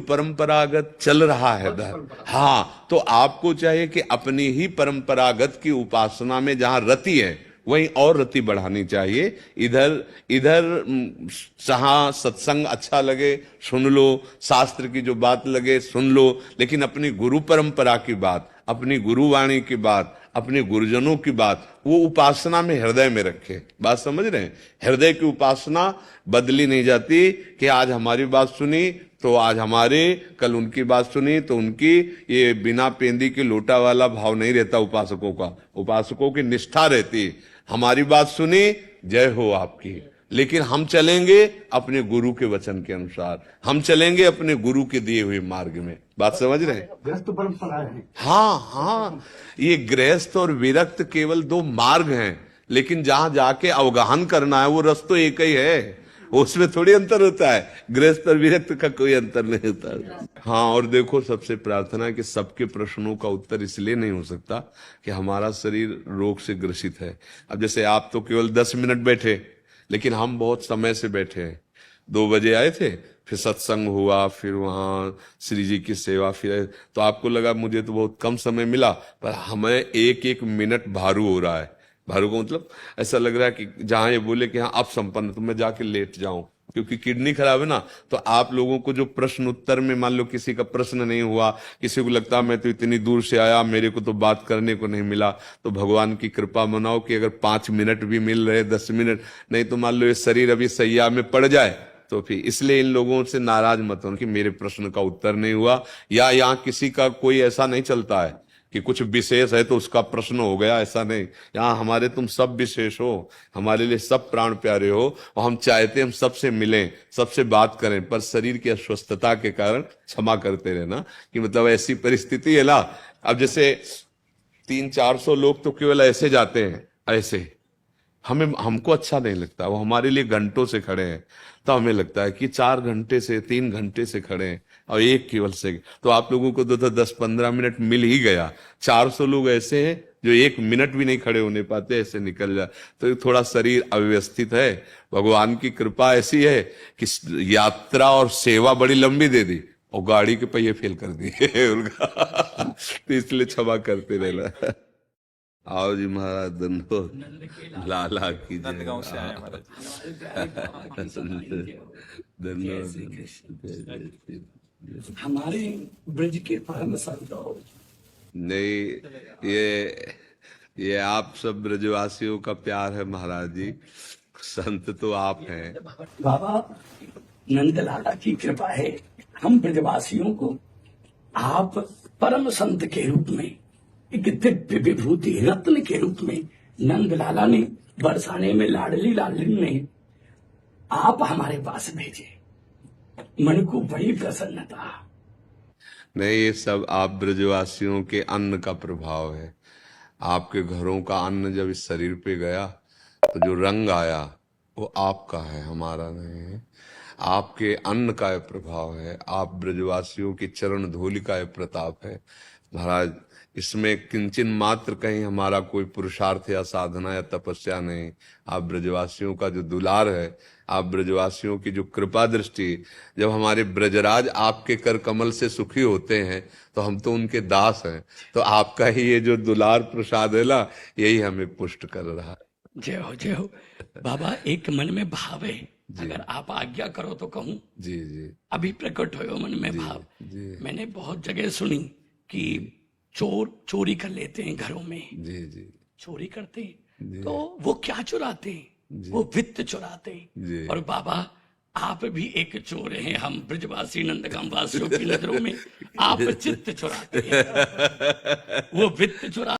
परंपरागत चल रहा है। हाँ, तो आपको चाहिए कि अपनी ही परंपरागत की उपासना में जहां रति है वहीं और रति बढ़ानी चाहिए। इधर इधर जहां सत्संग अच्छा लगे सुन लो, शास्त्र की जो बात लगे सुन लो, लेकिन अपनी गुरु परंपरा की बात, अपनी गुरुवाणी की बात, अपने गुरुजनों की बात वो उपासना में हृदय में रखे। बात समझ रहे हैं? हृदय की उपासना बदली नहीं जाती कि आज हमारी बात सुनी तो आज हमारे, कल उनकी बात सुनी तो उनकी। ये बिना पेंदी के लोटा वाला भाव नहीं रहता उपासकों का। उपासकों की निष्ठा रहती, हमारी बात सुनी जय हो आपकी, लेकिन हम चलेंगे अपने गुरु के वचन के अनुसार, हम चलेंगे अपने गुरु के दिए हुए मार्ग में। बात समझ रहे हैं? गृहस्थ परंपरा है। हाँ, ये गृहस्थ और विरक्त केवल दो मार्ग हैं, लेकिन जहां जाके अवगाहन करना है वो रस तो एक ही है, उसमें थोड़ी अंतर होता है। गृहस्थ और विरक्त का कोई अंतर नहीं होता। हाँ, और देखो, सबसे प्रार्थना है कि सबके प्रश्नों का उत्तर इसलिए नहीं हो सकता कि हमारा शरीर रोग से ग्रसित है। अब जैसे आप तो केवल 10 मिनट बैठे, लेकिन हम बहुत समय से बैठे हैं। 2 बजे आए थे, फिर सत्संग हुआ, फिर वहां श्री जी की सेवा, फिर तो आपको लगा मुझे तो बहुत कम समय मिला, पर हमें एक एक मिनट भारू हो रहा है। भारू को मतलब ऐसा लग रहा है कि जहां ये बोले कि हाँ अब संपन्न, तो मैं जाके लेट जाऊं, क्योंकि किडनी खराब है ना। तो आप लोगों को जो प्रश्न उत्तर में मान लो किसी का प्रश्न नहीं हुआ, किसी को लगता मैं तो इतनी दूर से आया, मेरे को तो बात करने को नहीं मिला, तो भगवान की कृपा मनाओ कि अगर 5 मिनट भी मिल रहे, 10 मिनट, नहीं तो मान लो ये शरीर अभी सैया में पड़ जाए तो फिर इसलिए इन लोगों से नाराज मत हो कि मेरे प्रश्न का उत्तर नहीं हुआ। या यहाँ किसी का कोई ऐसा नहीं चलता है कि कुछ विशेष है तो उसका प्रश्न हो गया, ऐसा नहीं। यहाँ हमारे तुम सब विशेष हो, हमारे लिए सब प्राण प्यारे हो, और हम चाहते हम सबसे मिलें, सबसे बात करें, पर शरीर की अस्वस्थता के कारण क्षमा करते रहना कि मतलब ऐसी परिस्थिति है ना। अब जैसे 300-400 लोग तो केवल ऐसे जाते हैं, ऐसे हमको अच्छा नहीं लगता, वो हमारे लिए घंटों से खड़े हैं, तो हमें लगता है कि 4 घंटे से 3 घंटे से खड़े हैं और एक केवल से, तो आप लोगों को तो 10-15 मिनट मिल ही गया। 400 लोग ऐसे हैं जो 1 मिनट भी नहीं खड़े होने पाते, ऐसे निकल जाए, तो थोड़ा शरीर अव्यवस्थित है। भगवान की कृपा ऐसी है कि यात्रा और सेवा बड़ी लंबी दे दी और गाड़ी के पहिए फेल कर दिए उनका तो इसलिए क्षमा करते रहना। आओ जी महाराज, धन्यवाद, लाला की नंदगांव से आए धन्यवाद। हमारे ब्रज के परम संत हो। नहीं, ये आप सब ब्रजवासियों का प्यार है महाराज जी, संत तो आप हैं। बाबा नंदलाला की कृपा है, हम ब्रजवासियों को आप परम संत के रूप में, एक दिव्य विभूति रत्न के रूप में नंदलाला ने बरसाने में लाडली लाडली ने आप हमारे पास भेजे, मन को बड़ी प्रसन्नता। नहीं, ये सब आप ब्रजवासियों के अन्न का प्रभाव है। आपके घरों का अन्न जब इस शरीर पे गया तो जो रंग आया वो आपका है, हमारा नहीं है। आपके अन्न का यह प्रभाव है, आप ब्रजवासियों की चरण धूलि का यह प्रताप है महाराज। इसमें किंचन मात्र कहीं हमारा कोई पुरुषार्थ या साधना या तपस्या नहीं। आप ब्रजवासियों का जो दुलार है, आप ब्रजवासियों की जो कृपा दृष्टि, जब हमारे ब्रजराज आपके कर कमल से सुखी होते हैं तो हम तो उनके दास हैं, तो आपका ही ये जो दुलार प्रसाद है ना, यही हमें पुष्ट कर रहा है। जय हो जय हो। बाबा एक मन में भाव है, अगर आप आज्ञा करो तो कहूँ। जी जी, अभी अभी प्रकट हो मन में भाव। मैंने बहुत जगह सुनी कि चोर चोरी कर लेते हैं घरों में, जी जी, चोरी करते हैं, तो वो क्या चुराते हैं? वो वित्त चुराते हैं। और बाबा आप भी एक चोर हैं, हम ब्रजवासी नंदगांव वासियों की नजरों में आप चित्त चुराते हैं, वो वित्त चुरा